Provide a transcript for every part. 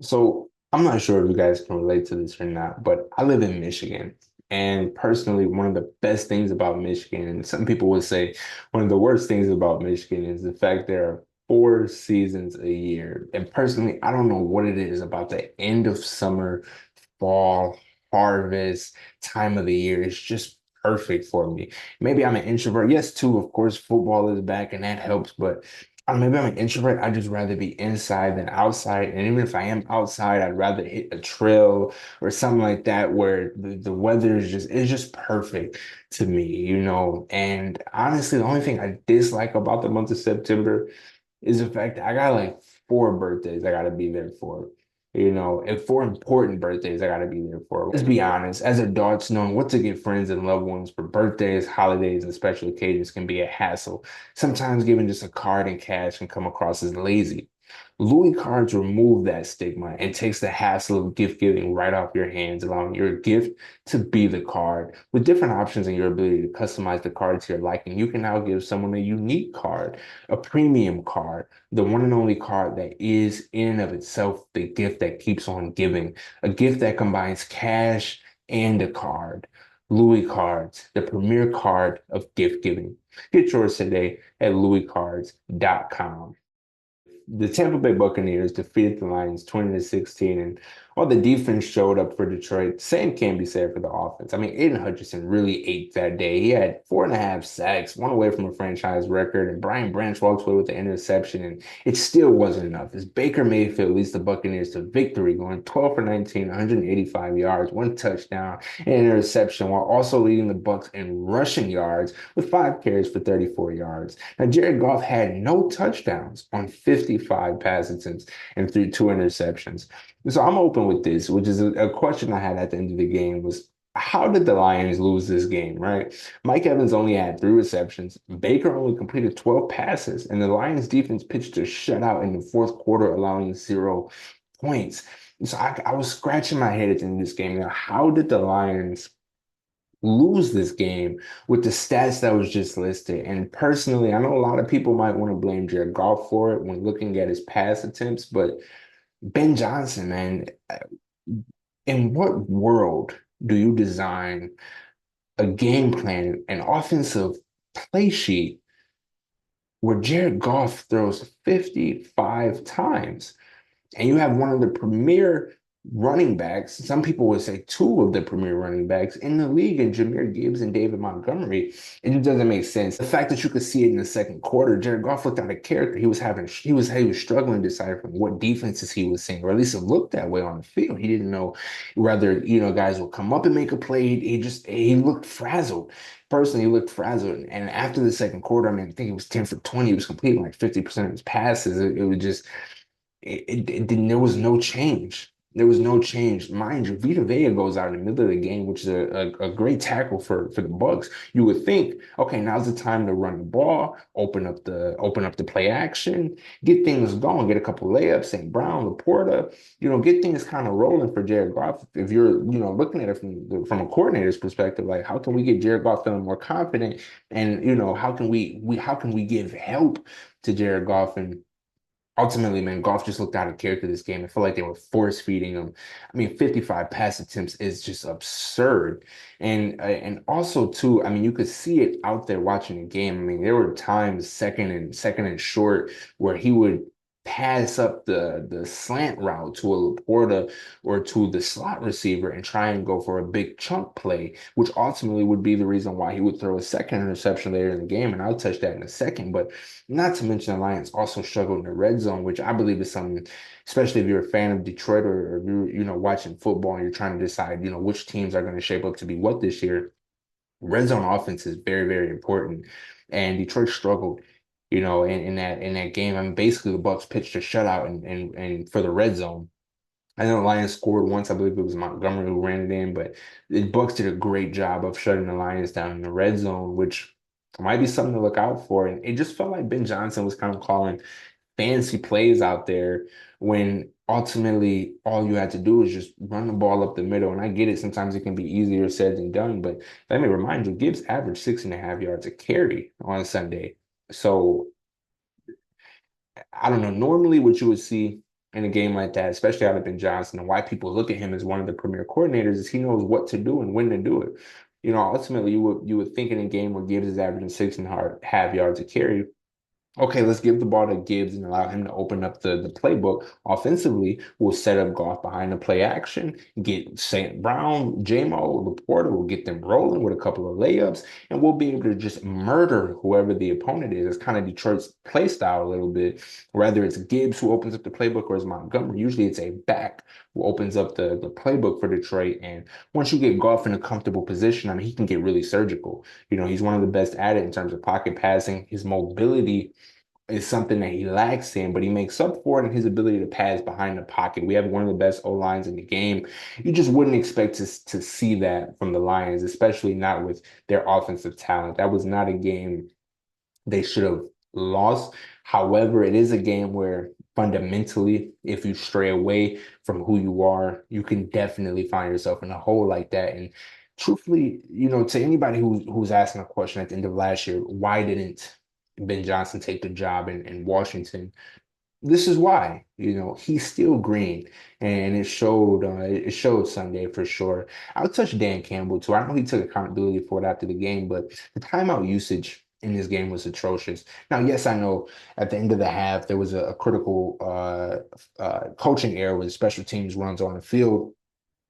So I'm not sure if you guys can relate to this or not, but I live in Michigan. And personally, one of the best things about Michigan, and some people would say one of the worst things about Michigan is the fact there are 4 seasons a year. And personally, I don't know what it is about the end of summer, fall, harvest, time of the year. It's just perfect for me. Maybe I'm an introvert. Yes, too, of course, football is back and that helps, but maybe I'm an introvert. I'd just rather be inside than outside. And even if I am outside, I'd rather hit a trail or something like that where the weather is just perfect to me, you know. And honestly, the only thing I dislike about the month of September is the fact that I got like 4 birthdays I gotta be there for. You know, and 4 important birthdays I gotta be there for. Let's be honest, as adults, knowing what to get friends and loved ones for birthdays, holidays, and special occasions can be a hassle. Sometimes giving just a card and cash can come across as lazy. Louis cards remove that stigma and takes the hassle of gift giving right off your hands, allowing your gift to be the card. With different options and your ability to customize the card to your liking, you can now give someone a unique card, a premium card, the one and only card that is in and of itself the gift that keeps on giving, a gift that combines cash and a card. Louis Cards, the premier card of gift giving. Get yours today at louiscards.com. The Tampa Bay Buccaneers defeated the Lions 20-16, and while the defense showed up for Detroit, same can be said for the offense. I mean, Aidan Hutchinson really ate that day. He had 4.5 sacks, one away from a franchise record, and Brian Branch walks away with the interception, and it still wasn't enough as Baker Mayfield leads the Buccaneers to victory, going 12 for 19, 185 yards, 1 touchdown, and an interception, while also leading the Bucs in rushing yards with 5 carries for 34 yards. Now, Jared Goff had no touchdowns on 55 pass attempts and threw 2 interceptions. So I'm open with this, which is a question I had at the end of the game was how did the Lions lose this game, right? Mike Evans only had 3 receptions. Baker only completed 12 passes, and the Lions defense pitched a shutout in the fourth quarter, allowing 0 points. So I was scratching my head at the end of this game. Now, how did the Lions lose this game with the stats that was just listed? And personally, I know a lot of people might want to blame Jared Goff for it when looking at his pass attempts, but Ben Johnson, man, in what world do you design a game plan, an offensive play sheet where Jared Goff throws 55 times? And you have one of the premier running backs, some people would say two of the premier running backs in the league, in Jahmyr Gibbs and David Montgomery. It just doesn't make sense. The fact that you could see it in the second quarter, Jared Goff looked out of character. He was struggling to decide from what defenses he was seeing, or at least it looked that way on the field. He didn't know whether, guys would come up and make a play. He looked frazzled. Personally, he looked frazzled. And after the second quarter, I mean, I think he was 10 for 20. He was completing like 50% of his passes. It was just it didn't, there was no change. There was no change. Mind you, Vita Vea goes out in the middle of the game, which is a great tackle for the Bucs. You would think, okay, now's the time to run the ball, open up the play action, get things going, get a couple layups, St. Brown, Laporta, get things kind of rolling for Jared Goff. If you're, looking at it from a coordinator's perspective, like how can we get Jared Goff feeling more confident, and how can we give help to Jared Goff? And ultimately, man, Goff just looked out of character this game. I feel like they were force feeding him. I mean, 55 pass attempts is just absurd. And also too, I mean, you could see it out there watching the game. I mean, there were times second and short where he would pass up the slant route to a Laporta or to the slot receiver and try and go for a big chunk play, which ultimately would be the reason why he would throw a second interception later in the game. And I'll touch that in a second. But not to mention the Lions also struggled in the red zone, which I believe is something, especially if you're a fan of Detroit, or you're, watching football and you're trying to decide, which teams are going to shape up to be what this year. Red zone offense is very, very important. And Detroit struggled, in that game. I mean, basically the Bucs pitched a shutout and for the red zone. I know the Lions scored once. I believe it was Montgomery who ran it in, but the Bucs did a great job of shutting the Lions down in the red zone, which might be something to look out for. And it just felt like Ben Johnson was kind of calling fancy plays out there when ultimately all you had to do is just run the ball up the middle. And I get it, sometimes it can be easier said than done, but let me remind you, Gibbs averaged 6.5 yards a carry on Sunday. So I don't know. Normally, what you would see in a game like that, especially out of Ben Johnson, and why people look at him as one of the premier coordinators is he knows what to do and when to do it. Ultimately, you would think in a game where Gibbs is averaging 6.5 yards a carry, okay, let's give the ball to Gibbs and allow him to open up the playbook. Offensively, we'll set up Goff behind the play action, get St. Brown, J-Mo, Laporta, we'll get them rolling with a couple of layups, and we'll be able to just murder whoever the opponent is. It's kind of Detroit's play style a little bit. Whether it's Gibbs who opens up the playbook or it's Montgomery, usually it's a back who opens up the playbook for Detroit. And once you get Goff in a comfortable position, I mean, he can get really surgical. He's one of the best at it in terms of pocket passing. His mobility is something that he lacks in, but he makes up for it in his ability to pass behind the pocket. We have one of the best O lines in the game. You just wouldn't expect to see that from the Lions, especially not with their offensive talent. That was not a game they should have lost. However, it is a game where fundamentally, if you stray away from who you are, you can definitely find yourself in a hole like that. And truthfully, to anybody who's asking a question at the end of last year, why didn't Ben Johnson take the job in Washington? This is why, he's still green, and it showed Sunday for sure. I'll touch Dan Campbell too. I know he took accountability for it after the game, but the timeout usage in this game was atrocious. Now, yes, I know at the end of the half there was a critical coaching error with special teams runs on the field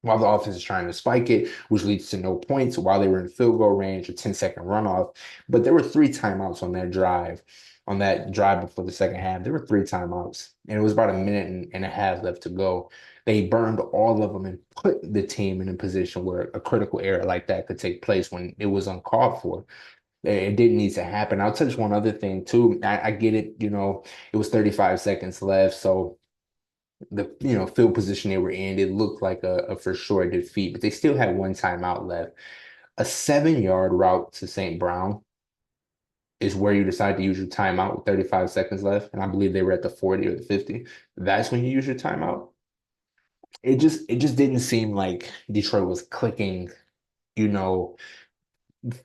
while the offense is trying to spike it, which leads to no points while they were in field goal range, a 10-second runoff. But there were three timeouts on that drive. On that drive before the second half, there were three timeouts, and it was about a minute and a half left to go. They burned all of them and put the team in a position where a critical error like that could take place when it was uncalled for. It didn't need to happen. I'll touch one other thing too. I get it, it was 35 seconds left, so the field position they were in, it looked like a for sure defeat, but they still had one timeout left. A 7-yard route to St. Brown is where you decide to use your timeout with 35 seconds left, and I believe they were at the 40 or the 50. That's when you use your timeout. It just didn't seem like Detroit was clicking, you know,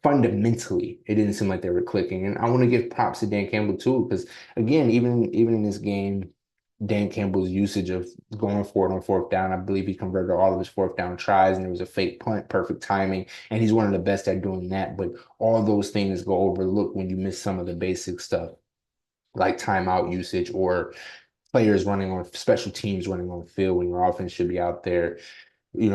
fundamentally. It didn't seem like they were clicking. And I want to give props to Dan Campbell too, because again, even in this game, Dan Campbell's usage of going for it on fourth down, I believe he converted all of his fourth down tries, and there was a fake punt, perfect timing, and he's one of the best at doing that. But all those things go overlooked when you miss some of the basic stuff, like timeout usage or players running on special teams running on the field when your offense should be out there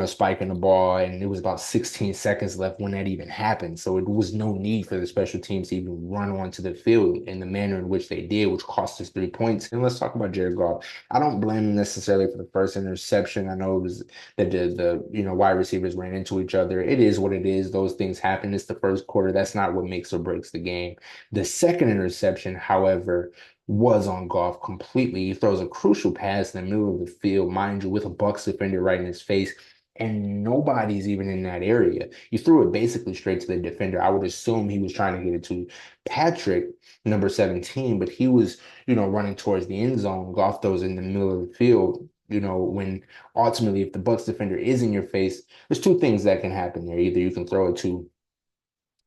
spiking the ball, and it was about 16 seconds left when that even happened. So it was no need for the special teams to even run onto the field in the manner in which they did, which cost us 3 points. And let's talk about Jared Goff. I don't blame him necessarily for the first interception. I know it was that the wide receivers ran into each other. It is what it is. Those things happen. It's the first quarter. That's not what makes or breaks the game. The second interception, however, was on Goff completely. He throws a crucial pass in the middle of the field, mind you, with a Bucs defender right in his face, and nobody's even in that area. He threw it basically straight to the defender. I would assume he was trying to get it to Patrick, number 17, but he was, running towards the end zone. Goff throws in the middle of the field. When ultimately, if the Bucs defender is in your face, there's two things that can happen there. Either you can throw it to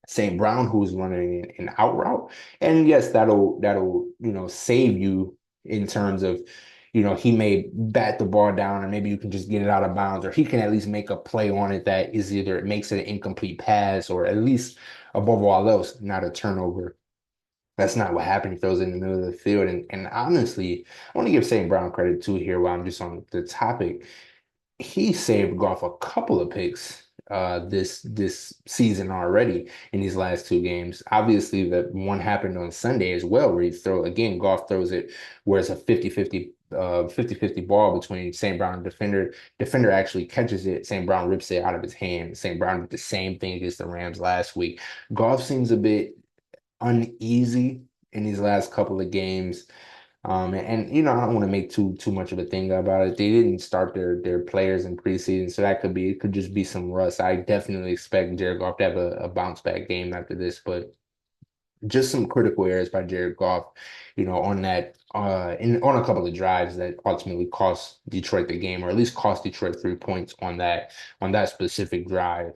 St. Brown, who's running an out route. And yes, that'll save you in terms of, he may bat the ball down and maybe you can just get it out of bounds, or he can at least make a play on it that is either it makes it an incomplete pass or at least above all else, not a turnover. That's not what happened. He throws it in the middle of the field. And honestly, I want to give St. Brown credit too here while I'm just on the topic. He saved Goff a couple of picks this season already in these last two games. Obviously, the one happened on Sunday as well, where Goff throws it where it's a 50-50 ball between St. Brown and defender. Defender actually catches it. St. Brown rips it out of his hand. St. Brown did the same thing against the Rams last week. Goff seems a bit uneasy in these last couple of games. I don't want to make too much of a thing about it. They didn't start their players in preseason, so it could just be some rust. I definitely expect Jared Goff to have a bounce back game after this, but just some critical errors by Jared Goff, on that on a couple of drives that ultimately cost Detroit the game, or at least cost Detroit 3 points on that specific drive.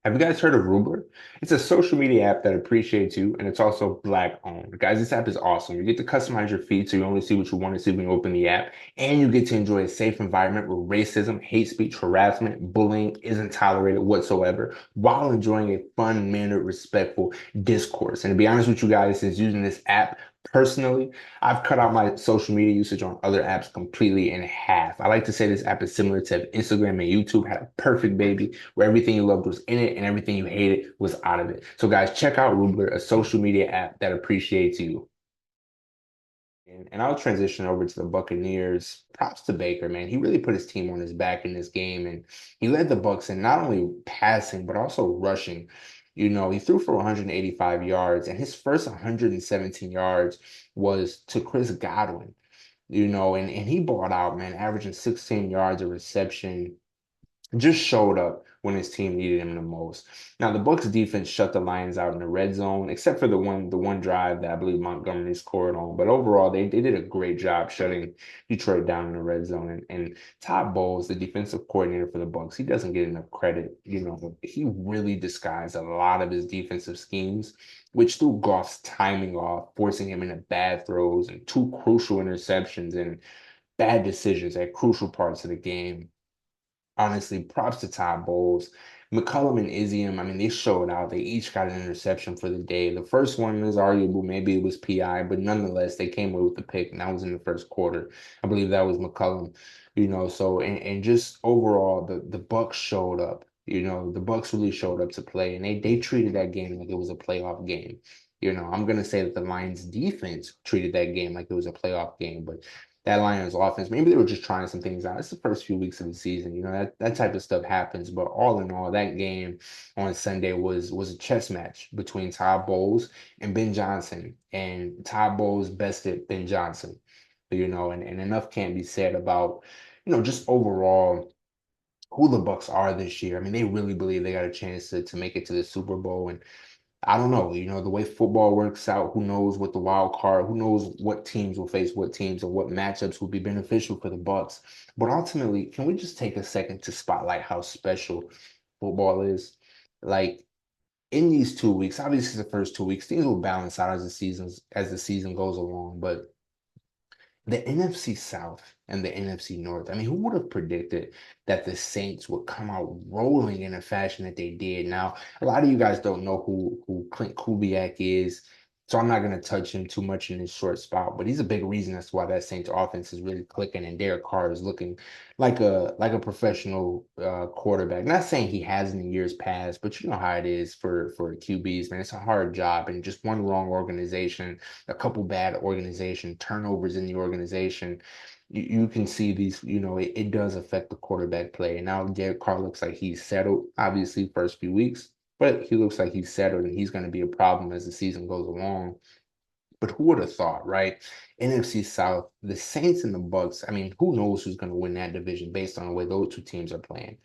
Have you guys heard of Rubler? It's a social media app that appreciates you, and it's also Black owned. Guys, this app is awesome. You get to customize your feed so you only see what you want to see when you open the app, and you get to enjoy a safe environment where racism, hate speech, harassment, bullying isn't tolerated whatsoever, while enjoying a fun, mannered, respectful discourse. And to be honest with you guys, since using this app personally, I've cut out my social media usage on other apps completely in half. I like to say this app is similar to if Instagram and YouTube had a perfect baby where everything you loved was in it and everything you hated was out of it. So guys, check out Rubler, a social media app that appreciates you. And I'll transition over to the Buccaneers. Props to Baker, man. He really put his team on his back in this game, and he led the Bucs in not only passing but also rushing. He threw for 185 yards, and his first 117 yards was to Chris Godwin. And he bought out, man, averaging 16 yards a reception, just showed up when his team needed him the most. Now the Bucs defense shut the Lions out in the red zone, except for the one drive that I believe Montgomery scored on. But overall, they did a great job shutting Detroit down in the red zone. And Todd Bowles, the defensive coordinator for the Bucs, he doesn't get enough credit. He really disguised a lot of his defensive schemes, which threw Goff's timing off, forcing him into bad throws and two crucial interceptions and bad decisions at crucial parts of the game. Honestly, props to Todd Bowles. McCullum and Izium, I mean, they showed out. They each got an interception for the day. The first one is arguable. Maybe it was PI, but nonetheless, they came away with the pick, and that was in the first quarter. I believe that was McCullum. So and just overall, the Bucs showed up. The Bucs really showed up to play, and they treated that game like it was a playoff game. I'm gonna say that the Lions defense treated that game like it was a playoff game, but that Lions offense, maybe they were just trying some things out. It's the first few weeks of the season, that type of stuff happens. But all in all, that game on Sunday was a chess match between Todd Bowles and Ben Johnson, and Todd Bowles bested Ben Johnson. And enough can't be said about just overall who the Bucs are this year. I mean, they really believe they got a chance to make it to the Super Bowl, and I don't know, the way football works out, who knows what the wild card, who knows what teams will face what teams and what matchups will be beneficial for the Bucs. But ultimately, can we just take a second to spotlight how special football is? Like in these 2 weeks, obviously the first 2 weeks, things will balance out as the season goes along. But the NFC South and the NFC North. I mean, who would have predicted that the Saints would come out rolling in a fashion that they did? Now, a lot of you guys don't know who Clint Kubiak is, so I'm not going to touch him too much in this short spot. But he's a big reason as to why that Saints offense is really clicking, and Derek Carr is looking like a professional quarterback. Not saying he hasn't in years past, but you know how it is for QBs, man. It's a hard job, and just one wrong organization, a couple bad organization turnovers in the organization, you can see these, it does affect the quarterback play. And now Derek Carr looks like he's settled, obviously, first few weeks, but he looks like he's settled and he's going to be a problem as the season goes along. But who would have thought, right? NFC South, the Saints and the Bucs. I mean, who knows who's going to win that division based on the way those two teams are playing?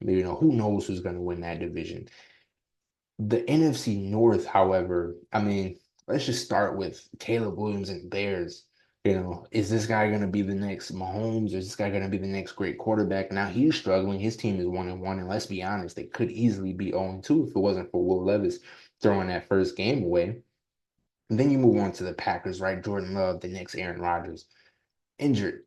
Who knows who's going to win that division? The NFC North, however, I mean, let's just start with Caleb Williams and Bears. Is this guy going to be the next Mahomes? Or is this guy going to be the next great quarterback? Now he's struggling. His team is 1-1, and let's be honest, they could easily be 0-2 if it wasn't for Will Levis throwing that first game away. And then you move on to the Packers, right? Jordan Love, the next Aaron Rodgers, injured.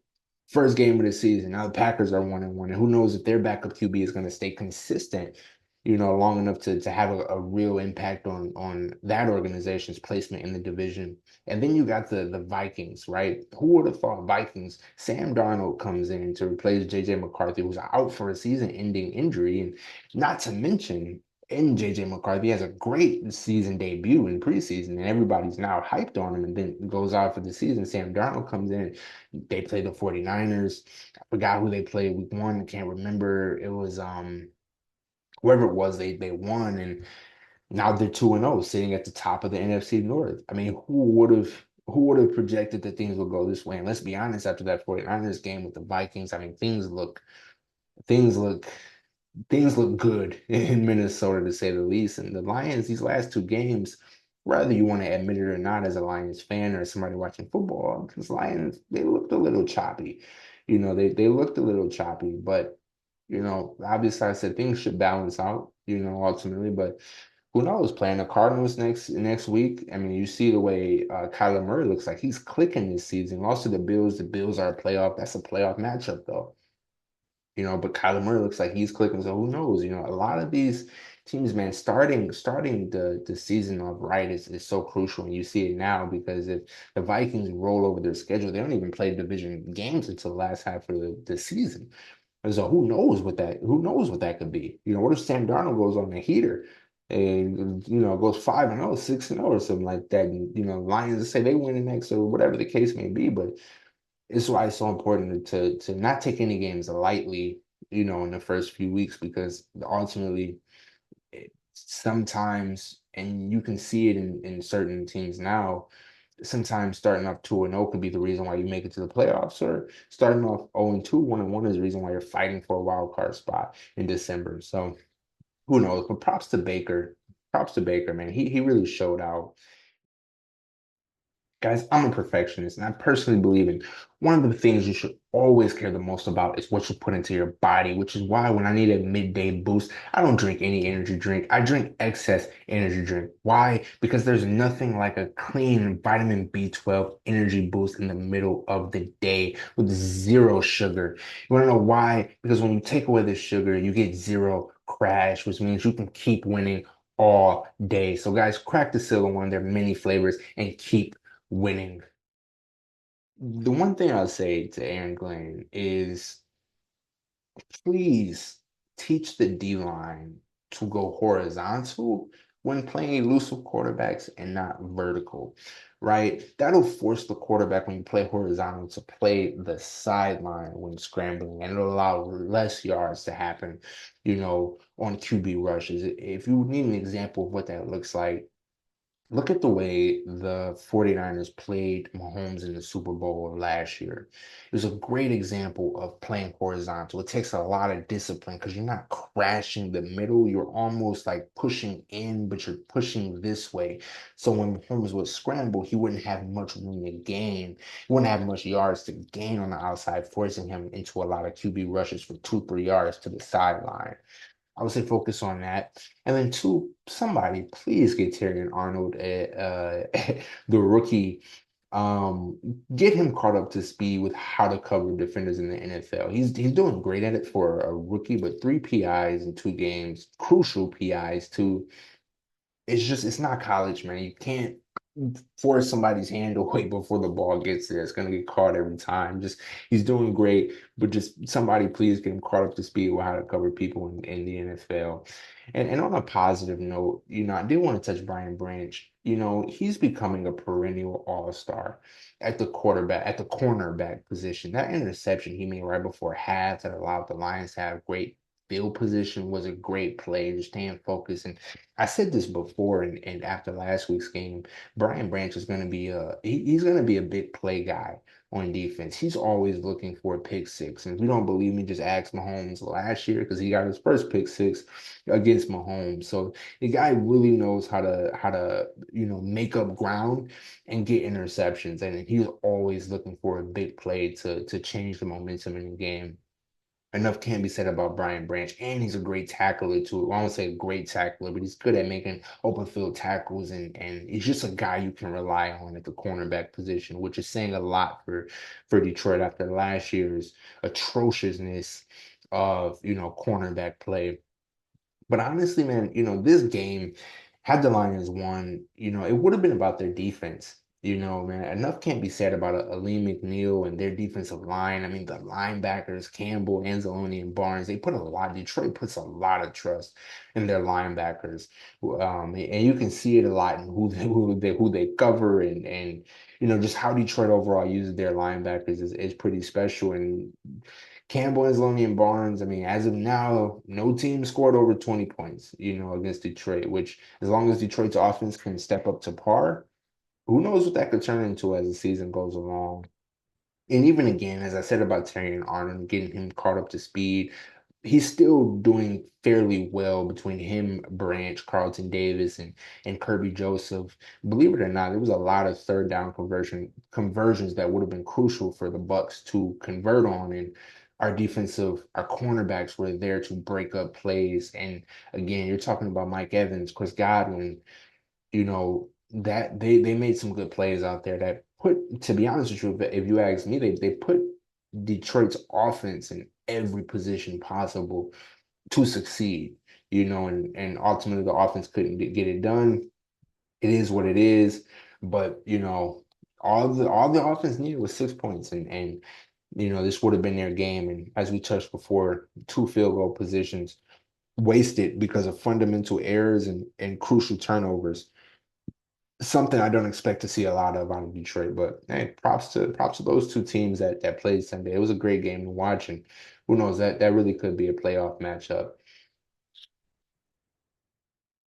First game of the season. Now the Packers are 1-1, and who knows if their backup QB is going to stay consistent, long enough to have a real impact on that organization's placement in the division. And then you got the Vikings, right? Who would have thought Vikings? Sam Darnold comes in to replace JJ McCarthy, who's out for a season-ending injury, and not to mention. And JJ McCarthy has a great season debut in preseason, and everybody's now hyped on him, and then goes out for the season. Sam Darnold comes in. They play the 49ers. I forgot who they played week one. I can't remember. It was whoever it was, they won, and now they're 2-0, sitting at the top of the NFC North. I mean, who would have projected that things would go this way? And let's be honest, after that 49ers game with the Vikings, I mean, things look things look good in Minnesota, to say the least. And the Lions, these last two games, whether you want to admit it or not, as a Lions fan or somebody watching football, because Lions, they looked a little choppy. They looked a little choppy, but Obviously I said things should balance out, ultimately, but who knows? Playing the Cardinals next week. I mean, you see the way Kyler Murray looks like he's clicking this season. Also, the Bills are a playoff. That's a playoff matchup, though. But Kyler Murray looks like he's clicking. So who knows? A lot of these teams, man, starting the season off right is so crucial, and you see it now because if the Vikings roll over their schedule, they don't even play division games until the last half of the season. And so who knows what that could be? What if Sam Darnold goes on a heater and goes 5-0, 6-0 or something like that? And Lions say they win the next or whatever the case may be, but it's why it's so important to not take any games lightly, in the first few weeks because ultimately sometimes, and you can see it in certain teams now, sometimes starting off 2-0 could be the reason why you make it to the playoffs, or starting off 0-2, 1-1 is the reason why you're fighting for a wild card spot in December. So who knows? But props to Baker. Props to Baker, man. He really showed out. Guys, I'm a perfectionist, and I personally believe in one of the things you should always care the most about is what you put into your body, which is why when I need a midday boost, I don't drink any energy drink. I drink excess energy drink. Why? Because there's nothing like a clean vitamin B12 energy boost in the middle of the day with zero sugar. You want to know why? Because when you take away the sugar, you get zero crash, which means you can keep winning all day. So guys, crack the seal on one of their many flavors and keep winning. The one thing I'll say to Aaron Glenn is please teach the D line to go horizontal when playing elusive quarterbacks and not vertical, right? That'll force the quarterback when you play horizontal to play the sideline when scrambling, and it'll allow less yards to happen, on QB rushes. If you need an example of what that looks like, look at the way the 49ers played Mahomes in the Super Bowl last year. It was a great example of playing horizontal. It takes a lot of discipline because you're not crashing the middle. You're almost like pushing in, but you're pushing this way. So when Mahomes would scramble, he wouldn't have much room to gain. He wouldn't have much yards to gain on the outside, forcing him into a lot of QB rushes for 2, 3 yards to the sideline. I would say focus on that. And then two, somebody please get Terrion Arnold, the rookie, um, get him caught up to speed with how to cover defenders in the NFL. He's doing great at it for a rookie, but 3 PIs in 2 games, crucial PIs too. It's not college, man. You can't force somebody's hand away before the ball gets there. It's gonna get caught every time. Just he's doing great, but just somebody please get him caught up to speed with how to cover people in the NFL. And on a positive note, I did want to touch Brian Branch. He's becoming a perennial all-star at the cornerback position. That interception he made right before half that allowed the Lions to have great field position was a great play, just staying focused. And I said this before, and after last week's game, Brian Branch is going to be he's going to be a big play guy on defense. He's always looking for a pick six. And if you don't believe me, just ask Mahomes last year because he got his first pick six against Mahomes. So the guy really knows how to make up ground and get interceptions. And he's always looking for a big play to change the momentum in the game. Enough can be said about Brian Branch, and he's a great tackler too. I won't say a great tackler, but he's good at making open field tackles, and he's just a guy you can rely on at the cornerback position, which is saying a lot for Detroit after last year's atrociousness of cornerback play. But honestly, man, this game, had the Lions won, it would have been about their defense. Man, enough can't be said about Aleem McNeil and their defensive line. I mean, the linebackers, Campbell, Anzalone, and Barnes, Detroit puts a lot of trust in their linebackers. And you can see it a lot in who they cover and just how Detroit overall uses their linebackers is pretty special. And Campbell, Anzalone, and Barnes, I mean, as of now, no team scored over 20 points, against Detroit, which as long as Detroit's offense can step up to par, who knows what that could turn into as the season goes along. And even again, as I said about Terry and Arnold, getting him caught up to speed, he's still doing fairly well between him, Branch, Carlton Davis, and Kirby Joseph. Believe it or not, there was a lot of third down conversions that would have been crucial for the Bucs to convert on. And our cornerbacks were there to break up plays. And again, you're talking about Mike Evans, Chris Godwin, that they made some good plays out there that put, to be honest with you, if you ask me, they put Detroit's offense in every position possible to succeed, and ultimately the offense couldn't get it done. It is what it is, but all the offense needed was 6 points, and this would have been their game. And as we touched before, two field goal positions wasted because of fundamental errors and crucial turnovers. Something I don't expect to see a lot of out of Detroit, but hey, props to those two teams that played Sunday. It was a great game to watch, and who knows, that really could be a playoff matchup.